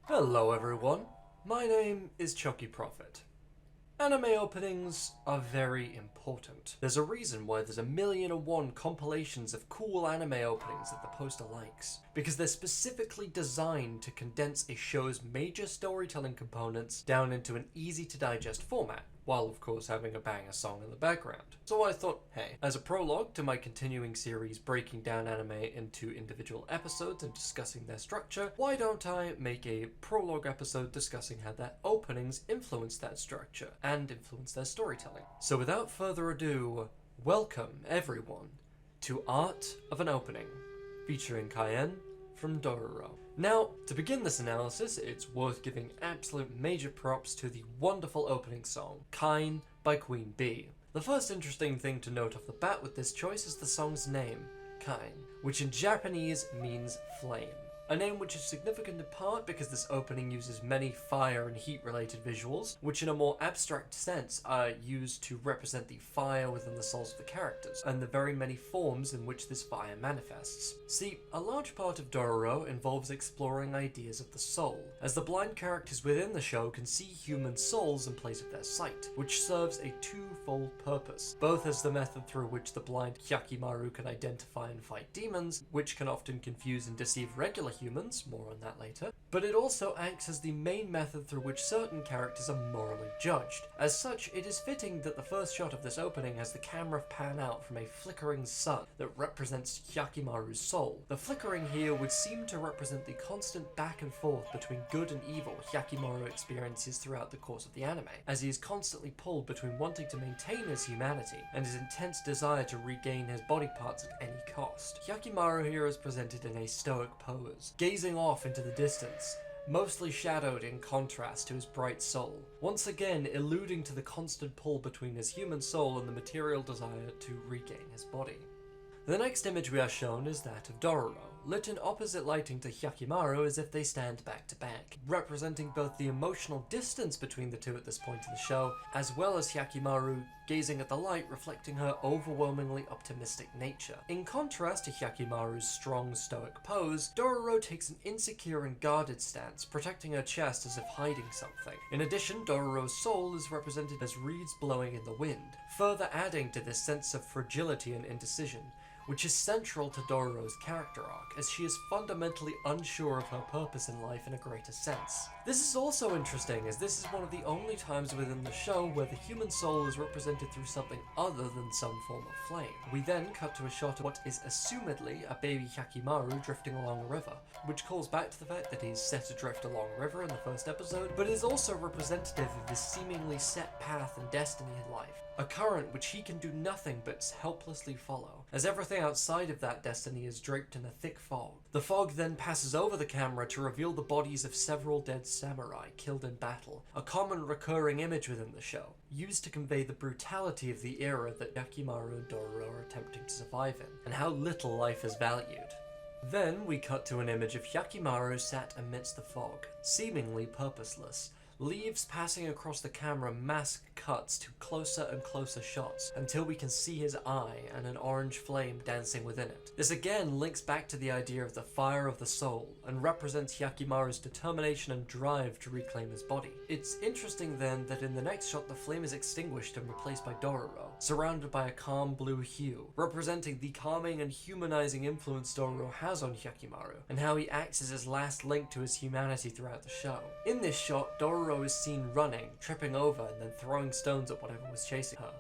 Hello everyone, my name is Chucky Prophet. Anime openings are very important. There's a reason why there's 1,000,001 compilations of cool anime openings that the poster likes. Because they're specifically designed to condense a show's major storytelling components down into an easy to digest format, while of course having a banger song in the background. So I thought, hey, as a prologue to my continuing series breaking down anime into individual episodes and discussing their structure, why don't I make a prologue episode discussing how their openings influence that structure and influence their storytelling. So without further ado, welcome everyone to Art of an Opening, featuring Cayenne from Dororo. Now, to begin this analysis, it's worth giving absolute major props to the wonderful opening song, Kine by Queen Bee. The first interesting thing to note off the bat with this choice is the song's name, Kine, which in Japanese means flame. A name which is significant in part because this opening uses many fire and heat related visuals, which in a more abstract sense are used to represent the fire within the souls of the characters, and the very many forms in which this fire manifests. See, a large part of Dororo involves exploring ideas of the soul, as the blind characters within the show can see human souls in place of their sight, which serves a twofold purpose, both as the method through which the blind Hyakimaru can identify and fight demons, which can often confuse and deceive regular humans, more on that later, but it also acts as the main method through which certain characters are morally judged. As such, it is fitting that the first shot of this opening has the camera pan out from a flickering sun that represents Hyakimaru's soul. The flickering here would seem to represent the constant back and forth between good and evil Hyakimaru experiences throughout the course of the anime, as he is constantly pulled between wanting to maintain his humanity and his intense desire to regain his body parts at any cost. Hyakimaru here is presented in a stoic pose, gazing off into the distance, mostly shadowed in contrast to his bright soul, once again alluding to the constant pull between his human soul and the material desire to regain his body. The next image we are shown is that of Dororo, lit in opposite lighting to Hyakimaru as if they stand back to back, representing both the emotional distance between the two at this point in the show, as well as Hyakimaru gazing at the light reflecting her overwhelmingly optimistic nature. In contrast to Hyakimaru's strong stoic pose, Dororo takes an insecure and guarded stance, protecting her chest as if hiding something. In addition, Dororo's soul is represented as reeds blowing in the wind, further adding to this sense of fragility and indecision, which is central to Dororo's character arc, as she is fundamentally unsure of her purpose in life in a greater sense. This is also interesting, as this is one of the only times within the show where the human soul is represented through something other than some form of flame. We then cut to a shot of what is assumedly a baby Hyakimaru drifting along a river, which calls back to the fact that he's set adrift along a river in the first episode, but is also representative of his seemingly set path and destiny in life, a current which he can do nothing but helplessly follow, as everything outside of that destiny is draped in a thick fog. The fog then passes over the camera to reveal the bodies of several dead samurai killed in battle, a common recurring image within the show, used to convey the brutality of the era that Hyakimaru and Dororo are attempting to survive in, and how little life is valued. Then we cut to an image of Hyakimaru sat amidst the fog, seemingly purposeless. Leaves passing across the camera mask cuts to closer and closer shots until we can see his eye and an orange flame dancing within it. This again links back to the idea of the fire of the soul and represents Hyakimaru's determination and drive to reclaim his body. It's interesting then that in the next shot the flame is extinguished and replaced by Dororo, surrounded by a calm blue hue, representing the calming and humanizing influence Dororo has on Hyakimaru and how he acts as his last link to his humanity throughout the show. In this shot, Dororo is seen running, tripping over, and then throwing stones at whatever was chasing her.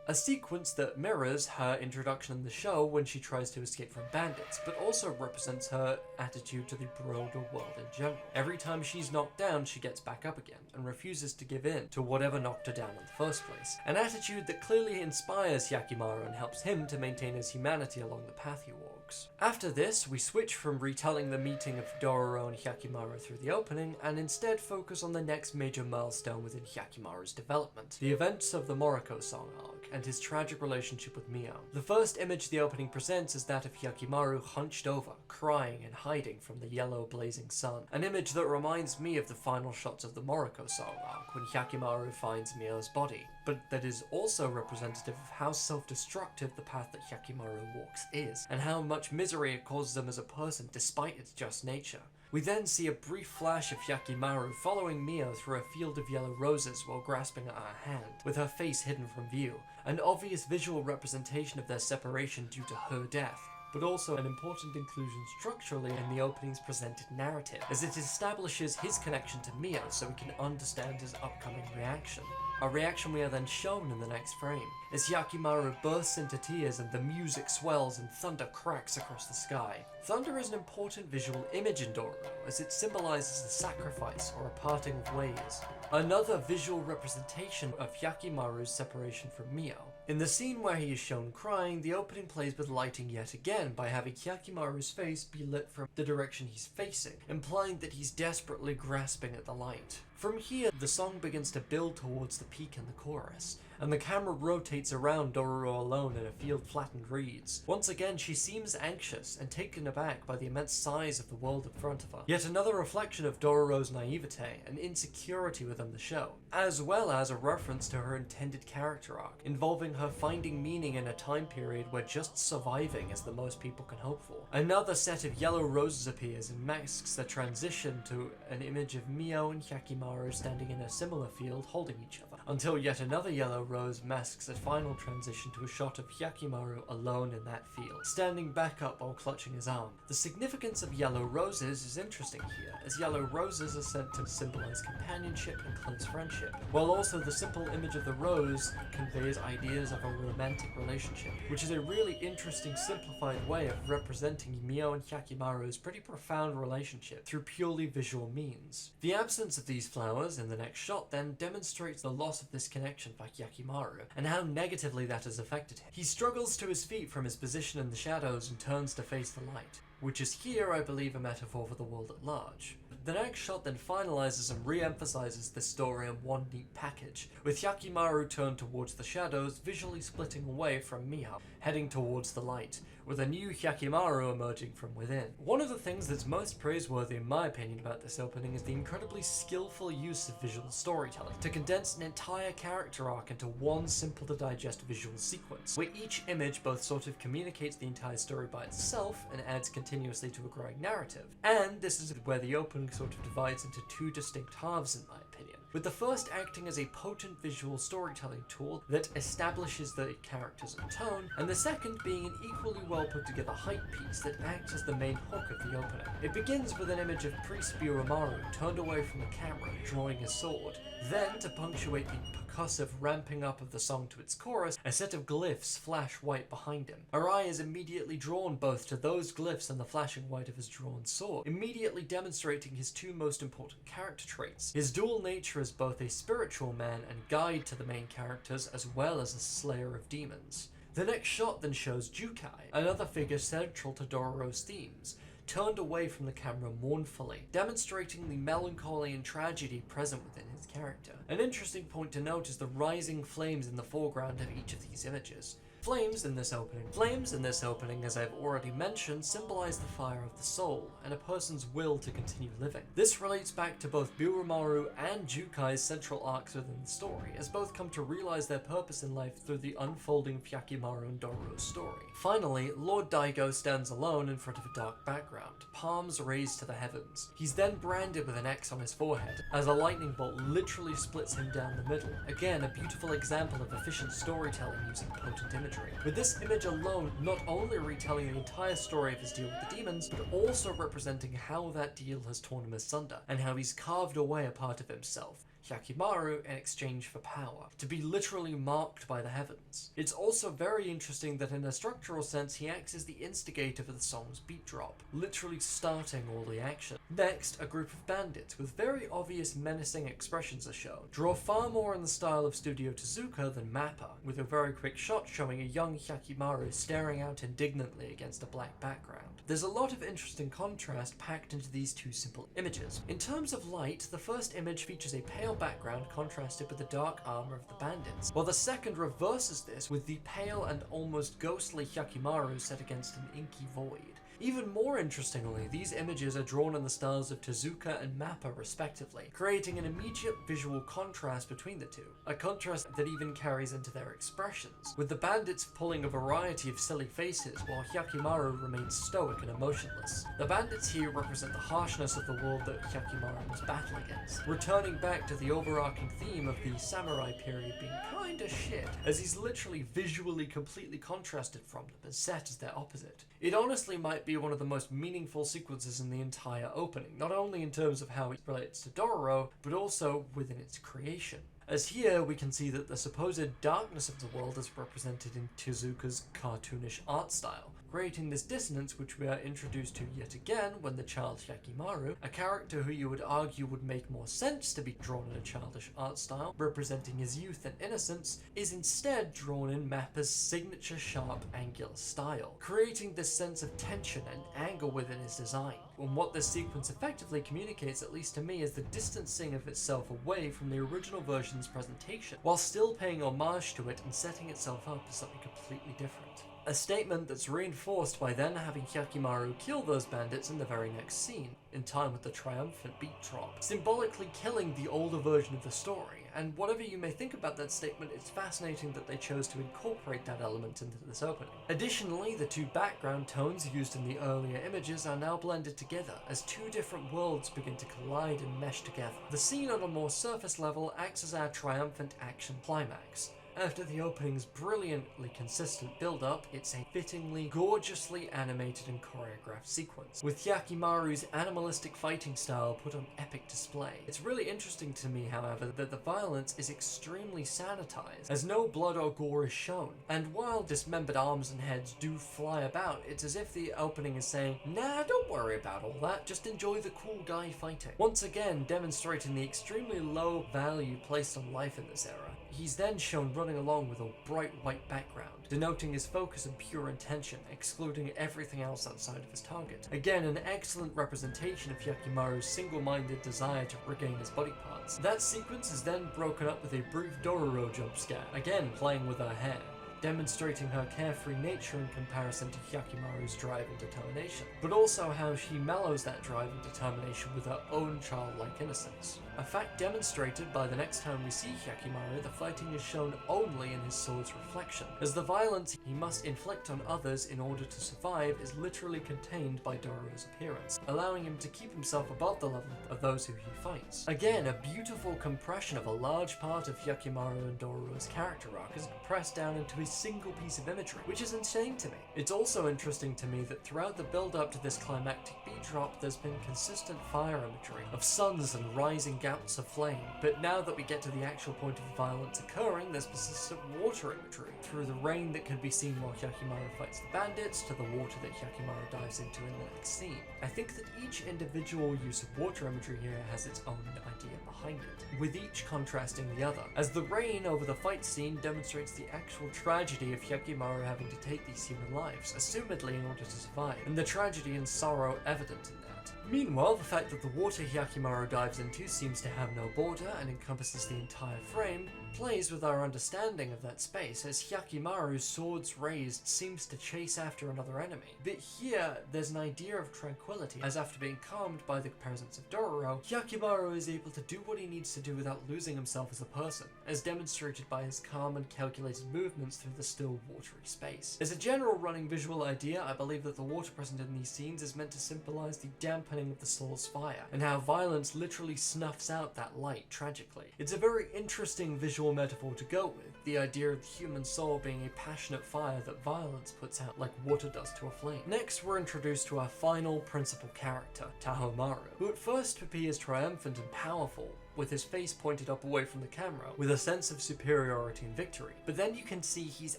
A sequence that mirrors her introduction in the show when she tries to escape from bandits, but also represents her attitude to the broader world in general. Every time she's knocked down, she gets back up again, and refuses to give in to whatever knocked her down in the first place. An attitude that clearly inspires Hyakimaru and helps him to maintain his humanity along the path he walks. After this, we switch from retelling the meeting of Dororo and Hyakimaru through the opening, and instead focus on the next major milestone within Hyakimaru's development, the events of the Moriko song arc, and his tragic relationship with Mio. The first image the opening presents is that of Hyakimaru hunched over, crying and hiding from the yellow blazing sun, an image that reminds me of the final shots of the Moriko song arc when Hyakimaru finds Mio's body, but that is also representative of how self-destructive the path that Hyakimaru walks is, and how much misery it causes him as a person despite its just nature. We then see a brief flash of Hyakimaru following Mio through a field of yellow roses while grasping at her hand, with her face hidden from view, an obvious visual representation of their separation due to her death, but also an important inclusion structurally in the opening's presented narrative, as it establishes his connection to Mio so we can understand his upcoming reaction. A reaction we are then shown in the next frame, as Hyakimaru bursts into tears and the music swells and thunder cracks across the sky. Thunder is an important visual image in Dororo, as it symbolizes a sacrifice or a parting of ways. Another visual representation of Hyakimaru's separation from Mio. In the scene where he is shown crying, the opening plays with lighting yet again by having Hyakimaru's face be lit from the direction he's facing, implying that he's desperately grasping at the light. From here, the song begins to build towards the peak in the chorus, and the camera rotates around Dororo alone in a field of flattened reeds. Once again, she seems anxious and taken aback by the immense size of the world in front of her. Yet another reflection of Dororo's naivete and insecurity within the show, as well as a reference to her intended character arc, involving her finding meaning in a time period where just surviving is the most people can hope for. Another set of yellow roses appears and masks the transition to an image of Mio and Hyakimaru standing in a similar field holding each other, until yet another yellow rose masks a final transition to a shot of Hyakimaru alone in that field, standing back up while clutching his arm. The significance of yellow roses is interesting here, as yellow roses are said to symbolize companionship and close friendship, while also the simple image of the rose conveys ideas of a romantic relationship, which is a really interesting simplified way of representing Mio and Hyakimaru's pretty profound relationship through purely visual means. The absence of these flowers in the next shot then demonstrates the loss of this connection by Hyakimaru, and how negatively that has affected him. He struggles to his feet from his position in the shadows and turns to face the light, which is here, I believe, a metaphor for the world at large. The next shot then finalizes and re-emphasizes this story in one neat package, with Hyakimaru turned towards the shadows, visually splitting away from Mio, heading towards the light, with a new Hyakimaru emerging from within. One of the things that's most praiseworthy in my opinion about this opening is the incredibly skillful use of visual storytelling to condense an entire character arc into one simple to digest visual sequence, where each image both sort of communicates the entire story by itself and adds continuously to a growing narrative. And this is where the opening sort of divides into two distinct halves in my opinion, with the first acting as a potent visual storytelling tool that establishes the characters and tone, and the second being an equally well put together hype piece that acts as the main hook of the opening. It begins with an image of Priest Biuamaru turned away from the camera, drawing his sword. Then, to punctuate the percussive ramping up of the song to its chorus, a set of glyphs flash white behind him. Our eye is immediately drawn both to those glyphs and the flashing white of his drawn sword, immediately demonstrating his two most important character traits: his dual nature as both a spiritual man and guide to the main characters, as well as a slayer of demons. The next shot then shows Jukai, another figure central to Dororo's themes, turned away from the camera mournfully, demonstrating the melancholy and tragedy present within his character. An interesting point to note is the rising flames in the foreground of each of these images. Flames in this opening, as I've already mentioned, symbolize the fire of the soul and a person's will to continue living. This relates back to both Biuamaru and Jukai's central arcs within the story, as both come to realize their purpose in life through the unfolding of Hyakimaru and Dororo's story. Finally, Lord Daigo stands alone in front of a dark background, palms raised to the heavens. He's then branded with an X on his forehead, as a lightning bolt literally splits him down the middle. Again, a beautiful example of efficient storytelling using potent imagery. With this image alone not only retelling the entire story of his deal with the demons, but also representing how that deal has torn him asunder, and how he's carved away a part of himself, Hyakimaru, in exchange for power, to be literally marked by the heavens. It's also very interesting that in a structural sense he acts as the instigator for the song's beat drop, literally starting all the action. Next, a group of bandits with very obvious menacing expressions are shown, draw far more in the style of Studio Tezuka than Mappa, with a very quick shot showing a young Hyakimaru staring out indignantly against a black background. There's a lot of interesting contrast packed into these two simple images. In terms of light, the first image features a pale background contrasted with the dark armor of the bandits, while the second reverses this with the pale and almost ghostly Hyakimaru set against an inky void. Even more interestingly, these images are drawn in the styles of Tezuka and Mappa respectively, creating an immediate visual contrast between the two, a contrast that even carries into their expressions, with the bandits pulling a variety of silly faces while Hyakimaru remains stoic and emotionless. The bandits here represent the harshness of the world that Hyakimaru must battle against, returning back to the overarching theme of the samurai period being kinda shit, as he's literally visually completely contrasted from them and set as their opposite. It honestly might be one of the most meaningful sequences in the entire opening, not only in terms of how it relates to Dororo, but also within its creation. As here we can see that the supposed darkness of the world is represented in Tezuka's cartoonish art style, creating this dissonance which we are introduced to yet again when the child Hyakimaru, a character who you would argue would make more sense to be drawn in a childish art style, representing his youth and innocence, is instead drawn in Mappa's signature sharp, angular style, creating this sense of tension and anger within his design. And what this sequence effectively communicates, at least to me, is the distancing of itself away from the original version's presentation, while still paying homage to it and setting itself up as something completely different. A statement that's reinforced by then having Hyakimaru kill those bandits in the very next scene, in time with the triumphant beat drop, symbolically killing the older version of the story. And whatever you may think about that statement, it's fascinating that they chose to incorporate that element into this opening. Additionally, the two background tones used in the earlier images are now blended together as two different worlds begin to collide and mesh together. The scene on a more surface level acts as our triumphant action climax. After the opening's brilliantly consistent build-up, it's a fittingly, gorgeously animated and choreographed sequence, with Hyakimaru's animalistic fighting style put on epic display. It's really interesting to me, however, that the violence is extremely sanitized, as no blood or gore is shown, and while dismembered arms and heads do fly about, it's as if the opening is saying, nah, don't worry about all that, just enjoy the cool guy fighting. Once again, demonstrating the extremely low value placed on life in this era. He's then shown running along with a bright white background, denoting his focus and pure intention, excluding everything else outside of his target. Again, an excellent representation of Hyakimaru's single-minded desire to regain his body parts. That sequence is then broken up with a brief Dororo jump scare, again playing with her hair, demonstrating her carefree nature in comparison to Hyakimaru's drive and determination, but also how she mellows that drive and determination with her own childlike innocence. A fact demonstrated by the next time we see Hyakimaru, the fighting is shown only in his sword's reflection, as the violence he must inflict on others in order to survive is literally contained by Dororo's appearance, allowing him to keep himself above the level of those who he fights. Again, a beautiful compression of a large part of Hyakimaru and Dororo's character arc is compressed down into a single piece of imagery, which is insane to me. It's also interesting to me that throughout the build-up to this climactic beat drop, there's been consistent fire imagery of suns and rising gouts of flame, but now that we get to the actual point of the violence occurring, there's persistent water imagery, through the rain that can be seen while Hyakimaru fights the bandits, to the water that Hyakimaru dives into in the next scene. I think that each individual use of water imagery here has its own idea behind it, with each contrasting the other, as the rain over the fight scene demonstrates the actual tragedy of Hyakimaru having to take these human lives, assumedly in order to survive, and the tragedy and sorrow evident in that. Meanwhile, the fact that the water Hyakimaru dives into seems to have no border and encompasses the entire frame plays with our understanding of that space, as Hyakimaru's swords raised seems to chase after another enemy. But here, there's an idea of tranquility, as after being calmed by the presence of Dororo, Hyakimaru is able to do what he needs to do without losing himself as a person, as demonstrated by his calm and calculated movements through the still watery space. As a general running visual idea, I believe that the water present in these scenes is meant to symbolize the dampening of the soul's fire, and how violence literally snuffs out that light tragically. It's a very interesting visual metaphor to go with, the idea of the human soul being a passionate fire that violence puts out like water does to a flame. Next, we're introduced to our final principal character, Tahomaru, who at first appears triumphant and powerful, with his face pointed up away from the camera, with a sense of superiority and victory. But then you can see he's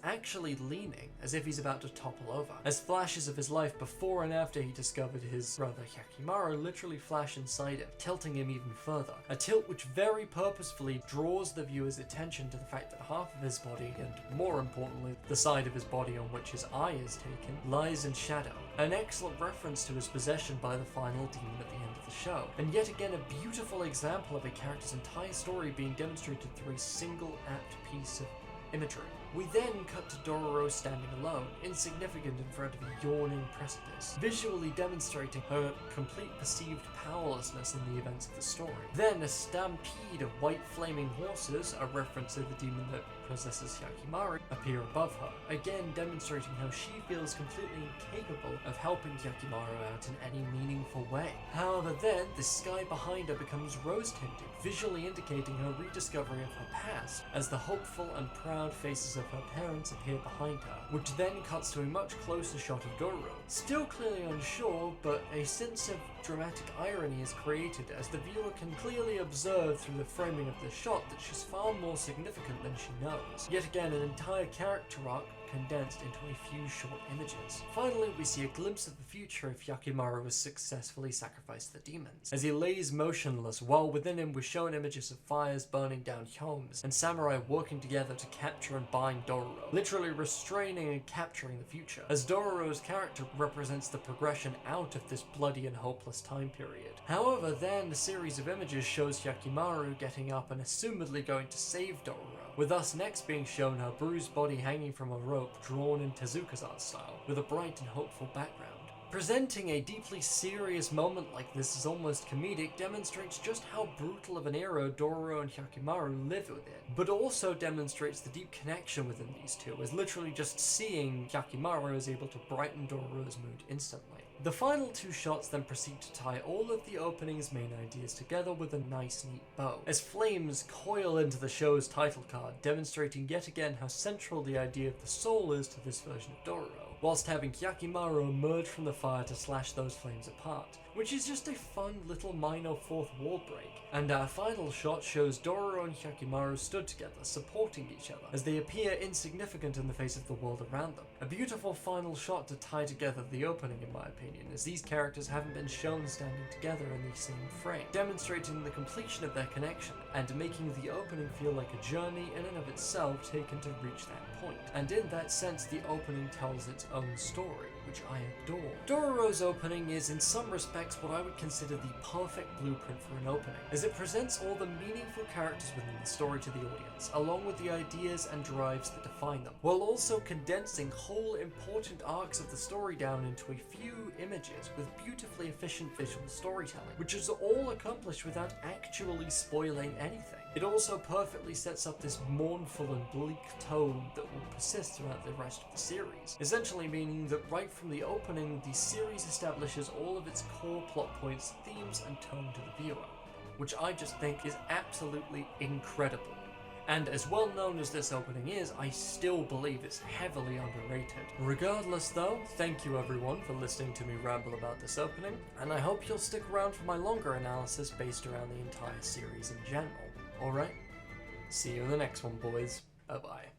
actually leaning, as if he's about to topple over, as flashes of his life before and after he discovered his brother Hyakimaru literally flash inside him, tilting him even further. A tilt which very purposefully draws the viewer's attention to the fact that half of his body, and more importantly, the side of his body on which his eye is taken, lies in shadow. An excellent reference to his possession by the final demon at the end of the show, and yet again a beautiful example of a character's entire story being demonstrated through a single apt piece of imagery. We then cut to Dororo standing alone, insignificant in front of a yawning precipice, visually demonstrating her complete perceived powerlessness in the events of the story. Then a stampede of white flaming horses, a reference to the demon that possesses Yakimaru, appear above her, again demonstrating how she feels completely incapable of helping Yakimaru out in any meaningful way. However, then the sky behind her becomes rose-tinted, visually indicating her rediscovery of her past, as the hopeful and proud faces of her parents appear behind her, which then cuts to a much closer shot of Dororo. Still clearly unsure, but a sense of dramatic irony is created as the viewer can clearly observe through the framing of the shot that she's far more significant than she knows. Yet again, an entire character arc condensed into a few short images. Finally, we see a glimpse of the future if Yakimaru has successfully sacrificed the demons, as he lays motionless while within him we're shown images of fires burning down homes and samurai working together to capture and bind Dororo, literally restraining and capturing the future, as Dororo's character represents the progression out of this bloody and hopeless time period. However, then the series of images shows Yakimaru getting up and assumedly going to save Dororo, with us next being shown her bruised body hanging from a rope drawn in Tezuka's art style, with a bright and hopeful background. Presenting a deeply serious moment like this as almost comedic demonstrates just how brutal of an era Dororo and Yakimaru live within, but also demonstrates the deep connection within these two, as literally just seeing Yakimaru is able to brighten Dororo's mood instantly. The final two shots then proceed to tie all of the opening's main ideas together with a nice neat bow, as flames coil into the show's title card, demonstrating yet again how central the idea of the soul is to this version of Dororo, whilst having Yakimaru emerge from the fire to slash those flames apart, which is just a fun little minor fourth wall break. And our final shot shows Dororo and Yakimaru stood together, supporting each other, as they appear insignificant in the face of the world around them. A beautiful final shot to tie together the opening, in my opinion, as these characters haven't been shown standing together in the same frame, demonstrating the completion of their connection, and making the opening feel like a journey in and of itself taken to reach that point. And in that sense, the opening tells its own story, which I adore. Dororo's opening is in some respects what I would consider the perfect blueprint for an opening, as it presents all the meaningful characters within the story to the audience, along with the ideas and drives that define them, while also condensing whole important arcs of the story down into a few images with beautifully efficient visual storytelling, which is all accomplished without actually spoiling anything. It also perfectly sets up this mournful and bleak tone that will persist throughout the rest of the series, essentially meaning that right from the opening, the series establishes all of its core plot points, themes, and tone to the viewer, which I just think is absolutely incredible. And as well known as this opening is, I still believe it's heavily underrated. Regardless though, thank you everyone for listening to me ramble about this opening, and I hope you'll stick around for my longer analysis based around the entire series in general. Alright? See you in the next one, boys. Bye-bye.